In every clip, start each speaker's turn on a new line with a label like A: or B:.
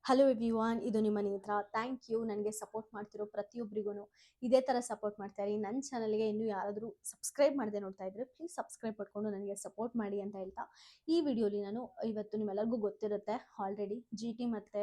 A: Hello everyone, ಇದು ನಿಮ್ಮ ನೇತ್ರ. ಥ್ಯಾಂಕ್ ಯು ನನಗೆ ಸಪೋರ್ಟ್ ಮಾಡ್ತಿರೋ ಪ್ರತಿಯೊಬ್ಬರಿಗೂ ಇದೇ ಥರ ಸಪೋರ್ಟ್ ಮಾಡ್ತಾ ಇರಿ. ನನ್ನ ಚಾನಲ್ಗೆ ಇನ್ನೂ ಯಾರಾದರೂ ಸಬ್ಸ್ಕ್ರೈಬ್ ಮಾಡದೆ ನೋಡ್ತಾ ಇದ್ರೆ ಪ್ಲೀಸ್ ಸಬ್ಸ್ಕ್ರೈಬ್ ಮಾಡ್ಕೊಂಡು ನನಗೆ ಸಪೋರ್ಟ್ ಮಾಡಿ ಅಂತ ಹೇಳ್ತಾ ಈ ವಿಡಿಯೋಲಿ ನಾನು ಇವತ್ತು ನಿಮ್ಮೆಲ್ಲರಿಗೂ ಗೊತ್ತಿರುತ್ತೆ ಆಲ್ರೆಡಿ GT ಮತ್ತು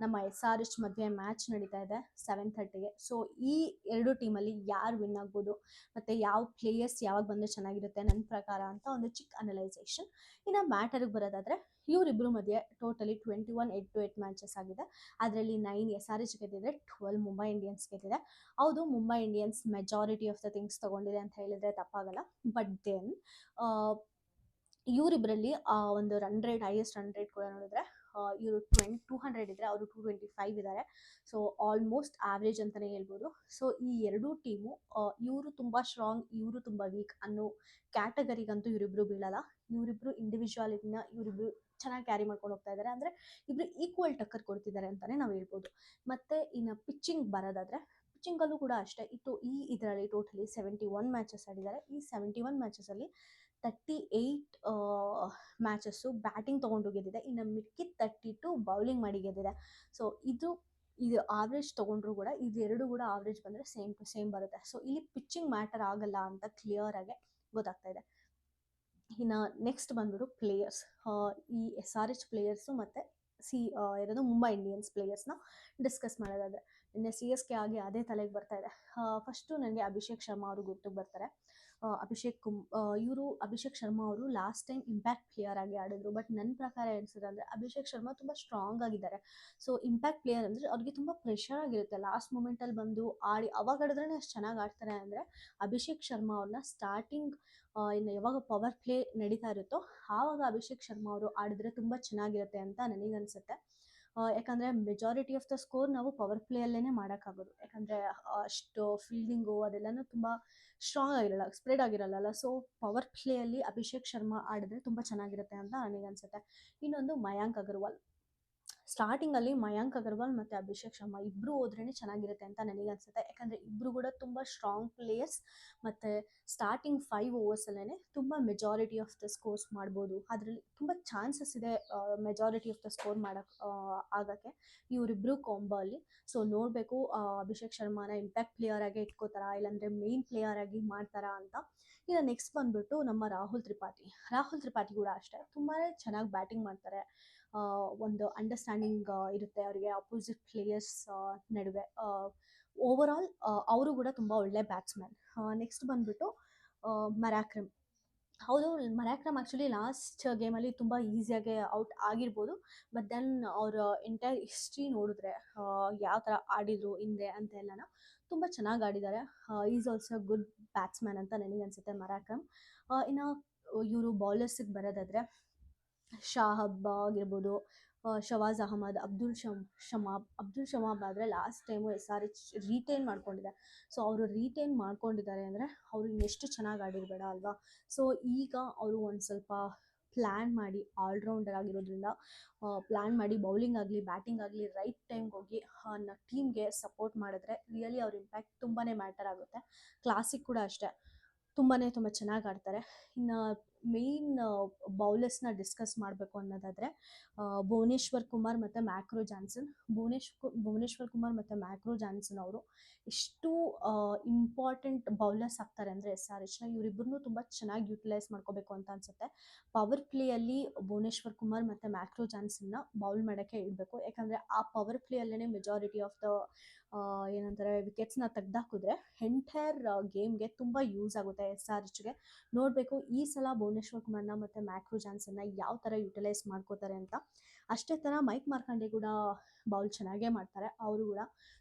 A: ನಮ್ಮ SRH ಮಧ್ಯೆ ಮ್ಯಾಚ್ ನಡೀತಾ ಇದೆ 7:30ಗೆ. ಸೊ ಈ ಎರಡು ಟೀಮಲ್ಲಿ ಯಾರು ವಿನ್ ಆಗ್ಬೋದು ಮತ್ತು ಯಾವ ಪ್ಲೇಯರ್ಸ್ ಯಾವಾಗ ಬಂದರೆ ಚೆನ್ನಾಗಿರುತ್ತೆ ನನ್ನ ಪ್ರಕಾರ ಅಂತ ಒಂದು ಚಿಕ್ಕ ಅನಲೈಸೇಷನ್. ಇನ್ನು ಮ್ಯಾಟರ್ಗೆ ಬರೋದಾದರೆ ಇವರಿಬ್ಬರು ಮಧ್ಯೆ ಟೋಟಲಿ 21 8-8 ಮ್ಯಾಚಸ್ ಆಗಿದೆ. ಅದರಲ್ಲಿ 9 SRH ಗೆದ್ದಿದೆ, 12 ಮುಂಬೈ ಇಂಡಿಯನ್ಸ್ ಗೆದ್ದಿದೆ. ಹೌದು, Mumbai Indians majority of the things ತಗೊಂಡಿದೆ ಅಂತ ಹೇಳಿದ್ರೆ ತಪ್ಪಾಗಲ್ಲ. ಬಟ್ ದೆನ್ ಇವರಿಬ್ಬರಲ್ಲಿ ಒಂದು run rate, highest run rate ಕೂಡ ನೋಡಿದ್ರೆ ಇವರು 200 ಇದ್ರೆ ಅವರು 225 ಇದ್ದಾರೆ. ಸೊ ಆಲ್ಮೋಸ್ಟ್ ಆವ್ರೇಜ್ ಅಂತಲೇ ಹೇಳ್ಬೋದು. ಸೊ ಈ ಎರಡೂ ಟೀಮು ಇವರು ತುಂಬ ಸ್ಟ್ರಾಂಗ್, ಇವರು ತುಂಬ ವೀಕ್ ಅನ್ನೋ ಕ್ಯಾಟಗರಿಗಂತೂ ಇವರಿಬ್ರು ಬೀಳಲ್ಲ. ಇವರಿಬ್ರು ಇಂಡಿವಿಜುವಾಲಿಟಿನ ಇವರಿಬ್ರು ಚೆನ್ನಾಗಿ ಕ್ಯಾರಿ ಮಾಡ್ಕೊಂಡು ಹೋಗ್ತಾ ಇದ್ದಾರೆ. ಅಂದರೆ ಇಬ್ರು ಈಕ್ವಲ್ ಟಕ್ಕರ್ ಕೊಡ್ತಿದ್ದಾರೆ ಅಂತಲೇ ನಾವು ಹೇಳ್ಬೋದು. ಮತ್ತು ಇನ್ನು ಪಿಚ್ಚಿಂಗ್ ಬರೋದಾದರೆ ಪಿಚ್ಚಿಂಗಲ್ಲೂ ಕೂಡ ಅಷ್ಟೇ ಇದರಲ್ಲಿ ಟೋಟಲಿ 71 ಮ್ಯಾಚಸ್ ಆಡಿದ್ದಾರೆ. ಈ 71 ಮ್ಯಾಚಸಲ್ಲಿ 38 ಮ್ಯಾಚಸ್ಸು ಬ್ಯಾಟಿಂಗ್ ತೊಗೊಂಡು ಗೆದ್ದಿದೆ, ಇನ್ನು ಮಿಕ್ಕಿದ 32 ಬೌಲಿಂಗ್ ಮಾಡಿ ಗೆದ್ದಿದೆ. ಸೊ ಇದು ಆವ್ರೇಜ್ ತೊಗೊಂಡ್ರು ಕೂಡ ಇದೆರಡು ಕೂಡ ಆವ್ರೇಜ್ ಬಂದರೆ ಸೇಮ್ ಟು ಸೇಮ್ ಬರುತ್ತೆ. ಸೊ ಇಲ್ಲಿ ಪಿಚ್ಚಿಂಗ್ ಮ್ಯಾಟರ್ ಆಗಲ್ಲ ಅಂತ ಕ್ಲಿಯರ್ ಆಗಿ ಗೊತ್ತಾಗ್ತಾ ಇದೆ. ಇನ್ನು ನೆಕ್ಸ್ಟ್ ಬಂದ್ಬಿಟ್ಟು ಪ್ಲೇಯರ್ಸ್, ಈ SRH ಪ್ಲೇಯರ್ಸು ಮತ್ತು ಇರೋದು ಮುಂಬೈ ಇಂಡಿಯನ್ಸ್ ಪ್ಲೇಯರ್ಸ್ನ ಡಿಸ್ಕಸ್ ಮಾಡೋದಾದರೆ ನಿನ್ನೆ CSK ಆಗಿ ಅದೇ ತಲೆಗೆ ಬರ್ತಾ ಇದೆ. ಫಸ್ಟು ನನಗೆ ಅಭಿಷೇಕ್ ಶರ್ಮಾ ಅವರು ಗುರ್ತಿಗೆ ಬರ್ತಾರೆ. ಅಭಿಷೇಕ್ ಶರ್ಮಾ ಅವರು ಲಾಸ್ಟ್ ಟೈಮ್ ಇಂಪ್ಯಾಕ್ಟ್ ಪ್ಲೇಯರ್ ಆಗಿ ಆಡಿದ್ರು. ಬಟ್ ನನ್ನ ಪ್ರಕಾರ ಅನಿಸಿದ್ರೆ ಅಂದರೆ ಅಭಿಷೇಕ್ ಶರ್ಮಾ ತುಂಬ ಸ್ಟ್ರಾಂಗ್ ಆಗಿದ್ದಾರೆ. ಸೊ ಇಂಪ್ಯಾಕ್ಟ್ ಪ್ಲೇಯರ್ ಅಂದರೆ ಅವ್ರಿಗೆ ತುಂಬ ಪ್ರೆಷರ್ ಆಗಿರುತ್ತೆ. ಲಾಸ್ಟ್ ಮೂಮೆಂಟಲ್ಲಿ ಬಂದು ಆಡಿ ಅವಾಗ ಆಡಿದ್ರೇ ಅಷ್ಟು ಚೆನ್ನಾಗಿ ಆಡ್ತಾರೆ. ಅಂದರೆ ಅಭಿಷೇಕ್ ಶರ್ಮಾ ಅವ್ರನ್ನ ಸ್ಟಾರ್ಟಿಂಗ್ ಇನ್ನು ಯಾವಾಗ ಪವರ್ ಪ್ಲೇ ನಡೀತಾ ಇರುತ್ತೋ ಆವಾಗ ಅಭಿಷೇಕ್ ಶರ್ಮಾ ಅವರು ಆಡಿದ್ರೆ ತುಂಬ ಚೆನ್ನಾಗಿರುತ್ತೆ ಅಂತ ನನಗನ್ಸುತ್ತೆ. ಯಾಕಂದರೆ ಮೆಜಾರಿಟಿ ಆಫ್ ದ ಸ್ಕೋರ್ ನಾವು ಪವರ್ ಪ್ಲೇಯಲ್ಲೇ ಮಾಡೋಕ್ಕಾಗೋದು. ಯಾಕಂದರೆ ಅಷ್ಟು ಫೀಲ್ಡಿಂಗು ಅದೆಲ್ಲನೂ ತುಂಬ ಸ್ಟ್ರಾಂಗ್ ಆಗಿರಲ್ಲ, ಸ್ಪ್ರೆಡ್ ಆಗಿರಲ್ಲ. ಸೊ ಪವರ್ ಪ್ಲೇಯಲ್ಲಿ ಅಭಿಷೇಕ್ ಶರ್ಮಾ ಆಡಿದ್ರೆ ತುಂಬ ಚೆನ್ನಾಗಿರುತ್ತೆ ಅಂತ ನನಗನ್ಸುತ್ತೆ. ಇನ್ನೊಂದು ಮಯಾಂಕ್ ಅಗರ್ವಾಲ್. ಸ್ಟಾರ್ಟಿಂಗಲ್ಲಿ ಮಯಾಂಕ್ ಅಗರ್ವಾಲ್ ಮತ್ತು ಅಭಿಷೇಕ್ ಶರ್ಮಾ ಇಬ್ಬರು ಹೋದ್ರೇ ಚೆನ್ನಾಗಿರುತ್ತೆ ಅಂತ ನನಗನ್ಸುತ್ತೆ. ಯಾಕಂದರೆ ಇಬ್ಬರು ಕೂಡ ತುಂಬ ಸ್ಟ್ರಾಂಗ್ ಪ್ಲೇಯರ್ಸ್ ಮತ್ತು ಸ್ಟಾರ್ಟಿಂಗ್ 5 ಓವರ್ಸಲ್ಲೇ ತುಂಬ ಮೆಜಾರಿಟಿ ಆಫ್ ದ ಸ್ಕೋರ್ಸ್ ಮಾಡ್ಬೋದು. ಅದರಲ್ಲಿ ತುಂಬ ಚಾನ್ಸಸ್ ಇದೆ ಮೆಜಾರಿಟಿ ಆಫ್ ದ ಸ್ಕೋರ್ ಆಗೋಕ್ಕೆ ಇವರಿಬ್ಬರು ಕಾಂಬೋ ಅಲ್ಲಿ. ಸೊ ನೋಡಬೇಕು ಅಭಿಷೇಕ್ ಶರ್ಮಾನ ಇಂಪ್ಯಾಕ್ಟ್ ಪ್ಲೇಯರ್ ಆಗಿ ಇಟ್ಕೋತಾರಾ ಇಲ್ಲಾಂದರೆ ಮೇನ್ ಪ್ಲೇಯರ್ ಆಗಿ ಮಾಡ್ತಾರಾ ಅಂತ. ಇನ್ನು ನೆಕ್ಸ್ಟ್ ಬಂದ್ಬಿಟ್ಟು ನಮ್ಮ ರಾಹುಲ್ ತ್ರಿಪಾಠಿ ಕೂಡ ಅಷ್ಟೇ ತುಂಬಾ ಚೆನ್ನಾಗಿ ಬ್ಯಾಟಿಂಗ್ ಮಾಡ್ತಾರೆ. ಒಂದು ಅಂಡರ್ಸ್ಟ್ಯಾಂಡಿಂಗ್ ಇರುತ್ತೆ ಅವರಿಗೆ ಅಪೋಸಿಟ್ ಪ್ಲೇಯರ್ಸ್ ನಡುವೆ. ಓವರ್ ಆಲ್ ಅವರು ಕೂಡ ತುಂಬ ಒಳ್ಳೆ ಬ್ಯಾಟ್ಸ್ಮನ್. ನೆಕ್ಸ್ಟ್ ಬಂದ್ಬಿಟ್ಟು ಮರಾಕ್ರಮ್. ಹೌದು, ಮರಾಕ್ರಮ್ ಆ್ಯಕ್ಚುಲಿ ಲಾಸ್ಟ್ ಗೇಮಲ್ಲಿ ತುಂಬ ಈಸಿಯಾಗಿ ಔಟ್ ಆಗಿರ್ಬೋದು. ಬಟ್ ದೆನ್ ಅವರ ಎಂಟೈರ್ ಹಿಸ್ಟ್ರಿ ನೋಡಿದ್ರೆ ಯಾವ ಥರ ಆಡಿದರು ಹಿಂದೆ ಅಂತ ಎಲ್ಲನ ತುಂಬ ಚೆನ್ನಾಗಿ ಆಡಿದ್ದಾರೆ. ಈಸ್ ಆಲ್ಸೋ ಗುಡ್ ಬ್ಯಾಟ್ಸ್ಮ್ಯಾನ್ ಅಂತ ನನಗನ್ಸುತ್ತೆ ಮರಾಕ್ರಮ್. ಇನ್ನು ಇವರು ಬೌಲರ್ಸಿಗೆ ಬರೋದಾದರೆ ಶಾಹಬ್ ಆಗಿರ್ಬೋದು, ಶವಾಜ್ ಅಹಮದ್, ಅಬ್ದುಲ್ ಶಮಾಬ್ ಆದರೆ ಲಾಸ್ಟ್ ಟೈಮು SRH ರೀಟೈನ್ ಮಾಡ್ಕೊಂಡಿದೆ. ಸೊ ಅವರು ರೀಟೈನ್ ಮಾಡ್ಕೊಂಡಿದ್ದಾರೆ ಅಂದರೆ ಅವರು ಇನ್ನೆಷ್ಟು ಚೆನ್ನಾಗಿ ಆಡಿರಬೇಡ ಅಲ್ವಾ. ಸೊ ಈಗ ಅವರು ಒಂದು ಸ್ವಲ್ಪ ಪ್ಲ್ಯಾನ್ ಮಾಡಿ ಆಲ್ರೌಂಡರ್ ಆಗಿರೋದ್ರಿಂದ ಪ್ಲ್ಯಾನ್ ಮಾಡಿ ಬೌಲಿಂಗ್ ಆಗಲಿ ಬ್ಯಾಟಿಂಗ್ ಆಗಲಿ ರೈಟ್ ಟೈಮ್ಗೆ ಹೋಗಿ ಟೀಮ್ಗೆ ಸಪೋರ್ಟ್ ಮಾಡಿದ್ರೆ ರಿಯಲಿ ಅವ್ರ ಇಂಪ್ಯಾಕ್ಟ್ ತುಂಬಾ ಮ್ಯಾಟರ್ ಆಗುತ್ತೆ. ಕ್ಲಾಸಿಕ್ ಕೂಡ ಅಷ್ಟೇ ತುಂಬ ಚೆನ್ನಾಗಿ ಆಡ್ತಾರೆ. ಇನ್ನು ಮೇಯ್ನ್ ಬೌಲರ್ಸ್ನ ಡಿಸ್ಕಸ್ ಮಾಡಬೇಕು ಅನ್ನೋದಾದರೆ ಭುವನೇಶ್ವರ್ ಕುಮಾರ್ ಮತ್ತು ಮ್ಯಾಕ್ರೋ ಜಾನ್ಸನ್. ಭುವನೇಶ್ವರ್ ಕುಮಾರ್ ಮತ್ತು ಮ್ಯಾಕ್ರೋ ಜಾನ್ಸನ್ ಅವರು ಎಷ್ಟು ಇಂಪಾರ್ಟೆಂಟ್ ಬೌಲರ್ಸ್ ಆಗ್ತಾರೆ ಅಂದರೆ SRHನ ಇವರಿಬ್ಬರನ್ನೂ ತುಂಬ ಚೆನ್ನಾಗಿ ಯುಟಿಲೈಸ್ ಮಾಡ್ಕೋಬೇಕು ಅಂತ ಅನಿಸುತ್ತೆ. ಪವರ್ ಪ್ಲೇಯಲ್ಲಿ ಭುವನೇಶ್ವರ್ ಕುಮಾರ್ ಮತ್ತು ಮ್ಯಾಕ್ರೋ ಜಾನ್ಸನ್ನ ಬೌಲ್ ಮಾಡೋಕ್ಕೆ ಇಡಬೇಕು. ಯಾಕಂದರೆ ಆ ಪವರ್ ಪ್ಲೇಯಲ್ಲೇ ಮೆಜಾರಿಟಿ ಆಫ್ ದ ಏನಂತಾರೆ ವಿಕೆಟ್ಸ್ನ ತೆಗ್ದಾಕಿದ್ರೆ ಎಂಟೈರ್ ಗೇಮ್ಗೆ ತುಂಬ ಯೂಸ್ ಆಗುತ್ತೆ SRHಗೆ. ನೋಡಬೇಕು ಈ ಸಲ ಭುವನೇಶ್ವರ್ ಕುಮಾರ್ನ ಮತ್ತು ಮ್ಯಾಕ್ರೋ ಜಾನ್ಸನ್ನ ಯಾವ ಥರ ಯುಟಿಲೈಸ್ ಮಾಡ್ಕೋತಾರೆ ಅಂತ. ಅಷ್ಟೇ ಥರ ಮೈಕ್ ಮಾರ್ಕಂಡೆ ಕೂಡ ಬೌಲ್ ಚೆನ್ನಾಗೇ ಮಾಡ್ತಾರೆ ಅವರು ಕೂಡ.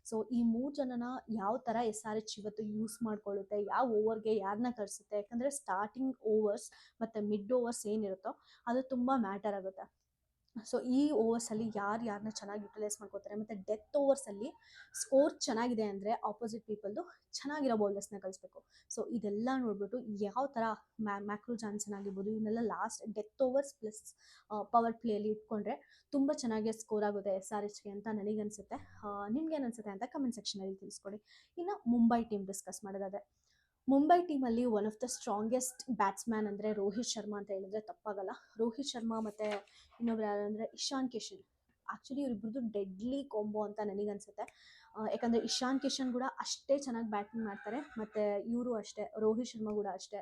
A: ಸೊ ಈ 3 ಜನನ ಯಾವ ಥರ SRH ಇವತ್ತು ಯೂಸ್ ಮಾಡ್ಕೊಳ್ಳುತ್ತೆ, ಯಾವ ಓವರ್ಗೆ ಯಾರನ್ನ ಕಳಿಸುತ್ತೆ. ಯಾಕಂದರೆ ಸ್ಟಾರ್ಟಿಂಗ್ ಓವರ್ಸ್ ಮತ್ತು ಮಿಡ್ ಓವರ್ಸ್ ಏನಿರುತ್ತೋ ಅದು ತುಂಬ ಮ್ಯಾಟರ್ ಆಗುತ್ತೆ. ಸೊ ಈ ಓವರ್ಸಲ್ಲಿ ಯಾರನ್ನ ಚೆನ್ನಾಗಿ ಯುಟಿಲೈಸ್ ಮಾಡ್ಕೋತಾರೆ ಮತ್ತು ಡೆತ್ ಓವರ್ಸಲ್ಲಿ ಸ್ಕೋರ್ ಚೆನ್ನಾಗಿದೆ ಅಂದರೆ ಆಪೋಸಿಟ್ ಪೀಪಲ್ದು ಚೆನ್ನಾಗಿರೋ ಬೌಲರ್ಸ್ನ ಕಳಿಸ್ಬೇಕು. ಸೊ ಇದೆಲ್ಲ ನೋಡ್ಬಿಟ್ಟು ಯಾವ ಥರ ಮ್ಯಾಕ್ರೋ ಜಾನ್ಸನ್ ಆಗಿರ್ಬೋದು ಇವನ್ನೆಲ್ಲ last death overs plus power ಪ್ಲೇಯಲ್ಲಿ ಇಟ್ಕೊಂಡ್ರೆ ತುಂಬ ಚೆನ್ನಾಗಿ ಸ್ಕೋರ್ ಆಗುತ್ತೆ SRHಗೆ ಅಂತ ನನಗನ್ಸುತ್ತೆ. ನಿಮ್ಗೇನು ಅನಿಸುತ್ತೆ ಅಂತ ಕಮೆಂಟ್ ಸೆಕ್ಷನಲ್ಲಿ ತಿಳಿಸ್ಕೊಡಿ. ಇನ್ನು ಮುಂಬೈ ಟೀಮ್ ಡಿಸ್ಕಸ್ ಮಾಡೋದಾದರೆ ಮುಂಬೈ ಟೀಮಲ್ಲಿ one of the strongest batsman ಅಂದರೆ ರೋಹಿತ್ ಶರ್ಮಾ ಅಂತ ಹೇಳಿದ್ರೆ ತಪ್ಪಾಗಲ್ಲ. ರೋಹಿತ್ ಶರ್ಮಾ ಮತ್ತು ಇನ್ನೊಬ್ರು ಯಾರು ಅಂದರೆ ಇಶಾನ್ ಕಿಶನ್. ಆ್ಯಕ್ಚುಲಿ ಇವರಿಬ್ರದ್ದು ಡೆಡ್ಲಿ ಕಾಂಬೋ ಅಂತ ನನಗನ್ಸುತ್ತೆ. ಯಾಕಂದರೆ ಇಶಾನ್ ಕಿಶನ್ ಕೂಡ ಅಷ್ಟೇ ಚೆನ್ನಾಗಿ ಬ್ಯಾಟಿಂಗ್ ಮಾಡ್ತಾರೆ, ಮತ್ತು ಇವರು ಅಷ್ಟೇ, ರೋಹಿತ್ ಶರ್ಮಾ ಕೂಡ ಅಷ್ಟೇ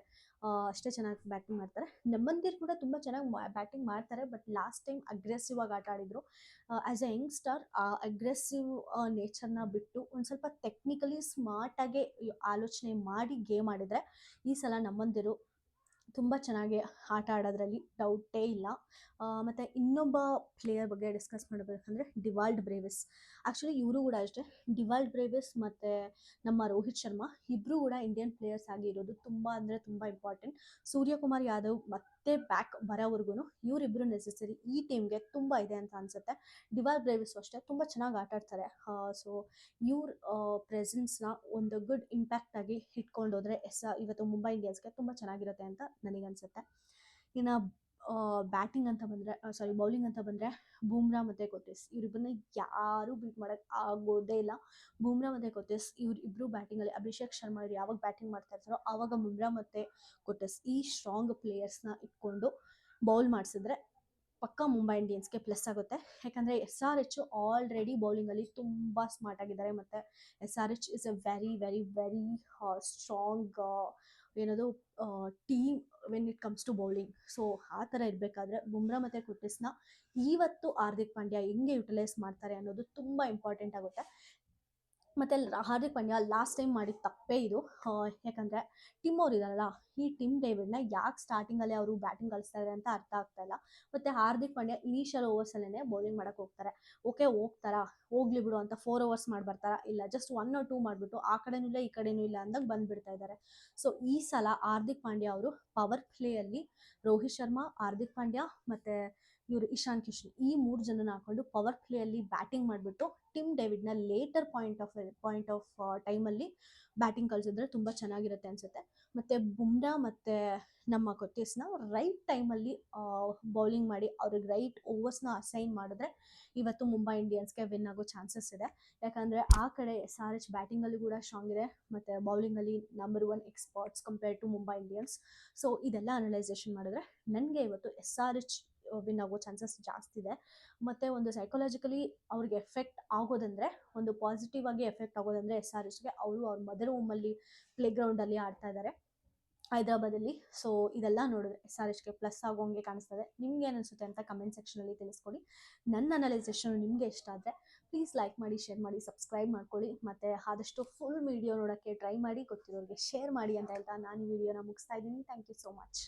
A: ಅಷ್ಟೇ ಚೆನ್ನಾಗಿ ಬ್ಯಾಟಿಂಗ್ ಮಾಡ್ತಾರೆ. ನಮ್ಮಂದಿರು ಕೂಡ ತುಂಬ ಚೆನ್ನಾಗಿ ಬ್ಯಾಟಿಂಗ್ ಮಾಡ್ತಾರೆ, ಬಟ್ ಲಾಸ್ಟ್ ಟೈಮ್ ಅಗ್ರೆಸಿವ್ ಆಗಿ ಆಟ ಆಡಿದರು. ಆ್ಯಸ್ ಎ ಯಂಗ್ಸ್ಟರ್ ಆ ಅಗ್ರೆಸಿವ್ ನೇಚರ್ನ ಬಿಟ್ಟು ಒಂದು ಸ್ವಲ್ಪ ಟೆಕ್ನಿಕಲಿ ಸ್ಮಾರ್ಟಾಗಿ ಆಲೋಚನೆ ಮಾಡಿ ಗೇಮ್ ಆಡಿದರೆ ಈ ಸಲ ನಮ್ಮಂದಿರು ತುಂಬ ಚೆನ್ನಾಗಿ ಆಟ ಆಡೋದ್ರಲ್ಲಿ ಡೌಟೇ ಇಲ್ಲ. ಮತ್ತು ಇನ್ನೊಬ್ಬ ಪ್ಲೇಯರ್ ಬಗ್ಗೆ ಡಿಸ್ಕಸ್ ಮಾಡಬೇಕಂದ್ರೆ ಡಿವಾಲ್ಡ್ ಬ್ರೇವಿಸ್. ಆ್ಯಕ್ಚುಲಿ ಇವರು ಕೂಡ ಅಷ್ಟೇ, ಡಿವಾಲ್ಡ್ ಬ್ರೇವಿಸ್ ಮತ್ತು ನಮ್ಮ ರೋಹಿತ್ ಶರ್ಮಾ ಇಬ್ಬರು ಕೂಡ ಇಂಡಿಯನ್ ಪ್ಲೇಯರ್ಸ್ ಆಗಿರೋದು ತುಂಬ ಅಂದರೆ ತುಂಬ ಇಂಪಾರ್ಟೆಂಟ್. ಸೂರ್ಯಕುಮಾರ್ ಯಾದವ್ ಮತ್ತೆ ಬ್ಯಾಕ್ ಬರೋವರೆಗೂ ಇವರಿಬ್ಬರು ನೆಸೆಸರಿ ಈ ಟೀಮ್ಗೆ ತುಂಬ ಇದೆ ಅಂತ ಅನಿಸುತ್ತೆ. ಡಿವಾಲ್ಡ್ ಬ್ರೇವಿಸ್ ಅಷ್ಟೇ ತುಂಬ ಚೆನ್ನಾಗಿ ಆಟ ಆಡ್ತಾರೆ. ಸೊ ಇವ್ರ ಪ್ರೆಸೆನ್ಸ್ನ ಒಂದು ಗುಡ್ ಇಂಪ್ಯಾಕ್ಟ್ ಆಗಿ ಇಟ್ಕೊಂಡೋದ್ರೆ ಇವತ್ತು ಮುಂಬೈ ಇಂಡಿಯನ್ಸ್ಗೆ ತುಂಬ ಚೆನ್ನಾಗಿರುತ್ತೆ ಅಂತ ನನಗನ್ಸುತ್ತೆ. ಇನ್ನು ಬ್ಯಾಟಿಂಗ್ ಅಂತ ಬಂದರೆ ಬೌಲಿಂಗ್ ಅಂತ ಬಂದರೆ ಬೂಮ್ರಾ ಮತ್ತು ಕೊಟ್ಟಿಸ್ ಇವರಿಬ್ಬರನ್ನ ಯಾರೂ ಬೀಟ್ ಮಾಡೋಕ್ಕೆ ಆಗೋದೇ ಇಲ್ಲ. ಬೂಮ್ರಾ ಮತ್ತು ಕೊಟ್ಟಿಸ್ ಇವರಿಬ್ಬರು ಬ್ಯಾಟಿಂಗಲ್ಲಿ, ಅಭಿಷೇಕ್ ಶರ್ಮಾ ಅವ್ರು ಯಾವಾಗ ಬ್ಯಾಟಿಂಗ್ ಮಾಡ್ತಾ ಇರ್ತಾರೋ ಆವಾಗ ಬೂಮ್ರಾ ಮತ್ತು ಕೊಟ್ಟಿಸ್ ಈ ಸ್ಟ್ರಾಂಗ್ ಪ್ಲೇಯರ್ಸ್ನ ಇಟ್ಕೊಂಡು ಬೌಲ್ ಮಾಡಿಸಿದ್ರೆ ಪಕ್ಕ ಮುಂಬೈ ಇಂಡಿಯನ್ಸ್ಗೆ ಪ್ಲಸ್ ಆಗುತ್ತೆ. ಯಾಕಂದರೆ SRH ಆಲ್ರೆಡಿ ಬೌಲಿಂಗಲ್ಲಿ ತುಂಬ ಸ್ಮಾರ್ಟ್ ಆಗಿದ್ದಾರೆ, ಮತ್ತು SRH is a very very very strong ಏನದು team when it comes to bowling. So ಆ ಥರ ಇರಬೇಕಾದ್ರೆ ಬುಮ್ರಾ ಮತ್ತು ಕೊಟ್ಟಿಸ್ನ ಇವತ್ತು ಹಾರ್ದಿಕ್ ಪಾಂಡ್ಯ ಹೆಂಗೆ ಯುಟಿಲೈಸ್ ಮಾಡ್ತಾರೆ ಅನ್ನೋದು ತುಂಬ ಇಂಪಾರ್ಟೆಂಟ್ ಆಗುತ್ತೆ. ಮತ್ತು ಹಾರ್ದಿಕ್ ಪಾಂಡ್ಯ ಲಾಸ್ಟ್ ಟೈಮ್ ಮಾಡಿದ ತಪ್ಪೇ ಇದು. ಯಾಕಂದರೆ ಟಿಮ್ ಅವ್ರು ಇದಾರಲ್ಲ, ಈ ಟಿಮ್ ಡೇವಿಡ್ನ ಯಾಕೆ ಸ್ಟಾರ್ಟಿಂಗಲ್ಲೇ ಅವರು ಬ್ಯಾಟಿಂಗ್ ಕಳಿಸ್ತಾ ಇದ್ದಾರೆ ಅಂತ ಅರ್ಥ ಆಗ್ತಾ ಇಲ್ಲ. ಮತ್ತು ಹಾರ್ದಿಕ್ ಪಾಂಡ್ಯ ಇನಿಷಿಯಲ್ ಓವರ್ಸಲ್ಲೇ ಬೌಲಿಂಗ್ ಮಾಡೋಕ್ಕೆ ಹೋಗ್ತಾರೆ. ಓಕೆ ಹೋಗ್ತಾರಾ, ಹೋಗ್ಲಿ ಬಿಡು ಅಂತ 4 ಓವರ್ಸ್ ಮಾಡಿ ಬರ್ತಾರಾ, ಇಲ್ಲ ಜಸ್ಟ್ 1 or 2 ಮಾಡಿಬಿಟ್ಟು ಆ ಕಡೆನೂ ಇಲ್ಲ ಈ ಕಡೆನೂ ಇಲ್ಲ ಅಂದಾಗ ಬಂದುಬಿಡ್ತಾ ಇದ್ದಾರೆ. ಸೊ ಈ ಸಲ ಹಾರ್ದಿಕ್ ಪಾಂಡ್ಯ ಅವರು ಪವರ್ ಪ್ಲೇಯಲ್ಲಿ ರೋಹಿತ್ ಶರ್ಮಾ, ಹಾರ್ದಿಕ್ ಪಾಂಡ್ಯ ಮತ್ತು ಇವರು ಇಶಾನ್ ಕಿಶನ್ ಈ 3 ಜನನ ಹಾಕೊಂಡು ಪವರ್ ಪ್ಲೇಯಲ್ಲಿ ಬ್ಯಾಟಿಂಗ್ ಮಾಡಿಬಿಟ್ಟು ಟಿಮ್ ಡೇವಿಡ್ನ ಲೇಟರ್ ಪಾಯಿಂಟ್ ಆಫ್ ಟೈಮಲ್ಲಿ ಬ್ಯಾಟಿಂಗ್ ಕಳಿಸಿದ್ರೆ ತುಂಬ ಚೆನ್ನಾಗಿರುತ್ತೆ ಅನಿಸುತ್ತೆ. ಮತ್ತು ಬುಮ್ರಾ ಮತ್ತು ನಮ್ಮ ಕೊಟ್ಟಿಸ್ನ ರೈಟ್ ಟೈಮಲ್ಲಿ ಬೌಲಿಂಗ್ ಮಾಡಿ ಅವ್ರಿಗೆ ರೈಟ್ ಓವರ್ಸ್ನ ಅಸೈನ್ ಮಾಡಿದ್ರೆ ಇವತ್ತು ಮುಂಬೈ ಇಂಡಿಯನ್ಸ್ಗೆ ವಿನ್ ಆಗೋ ಚಾನ್ಸಸ್ ಇದೆ. ಯಾಕಂದರೆ ಆ ಕಡೆ SRH ಬ್ಯಾಟಿಂಗಲ್ಲಿ ಕೂಡ ಸ್ಟ್ರಾಂಗ್ ಇದೆ, ಮತ್ತು ಬೌಲಿಂಗಲ್ಲಿ number 1 experts compare to Mumbai Indians. So ಇದೆಲ್ಲ ಅನಲೈಸೇಷನ್ ಮಾಡಿದ್ರೆ ನನಗೆ ಇವತ್ತು SRH ವಿನ್ ಆಗೋ ಚಾನ್ಸಸ್ ಜಾಸ್ತಿ ಇದೆ. ಮತ್ತು ಒಂದು ಸೈಕಾಲಜಿಕಲಿ ಅವ್ರಿಗೆ ಎಫೆಕ್ಟ್ ಆಗೋದಂದರೆ, ಒಂದು ಪಾಸಿಟಿವ್ ಆಗಿ ಎಫೆಕ್ಟ್ ಆಗೋದಂದರೆ SRHಗೆ ಅವರು ಅವ್ರ ಮದರ್ ಹೋಮಲ್ಲಿ ಪ್ಲೇಗ್ರೌಂಡಲ್ಲಿ ಆಡ್ತಾ ಇದ್ದಾರೆ ಹೈದರಾಬಾದಲ್ಲಿ. ಸೊ ಇದೆಲ್ಲ ನೋಡಿದ್ರೆ SRHಗೆ ಪ್ಲಸ್ ಆಗೋಂಗೆ ಕಾಣಿಸ್ತದೆ. ನಿಮ್ಗೆ ಏನು ಅನಿಸುತ್ತೆ ಅಂತ ಕಮೆಂಟ್ ಸೆಕ್ಷನಲ್ಲಿ ತಿಳಿಸ್ಕೊಡಿ. ನನ್ನ ಅನಲೈಸೇಷನ್ ನಿಮಗೆ ಇಷ್ಟ ಆದರೆ ಪ್ಲೀಸ್ ಲೈಕ್ ಮಾಡಿ, ಶೇರ್ ಮಾಡಿ, ಸಬ್ಸ್ಕ್ರೈಬ್ ಮಾಡ್ಕೊಳ್ಳಿ, ಮತ್ತು ಆದಷ್ಟು ಫುಲ್ ವಿಡಿಯೋ ನೋಡೋಕ್ಕೆ ಟ್ರೈ ಮಾಡಿ, ಗೊತ್ತಿರೋರಿಗೆ ಶೇರ್ ಮಾಡಿ ಅಂತ ಹೇಳ್ತಾ ನಾನು ಈ ವಿಡಿಯೋನ ಮುಗಿಸ್ತಾ ಇದ್ದೀನಿ. Thank you so much.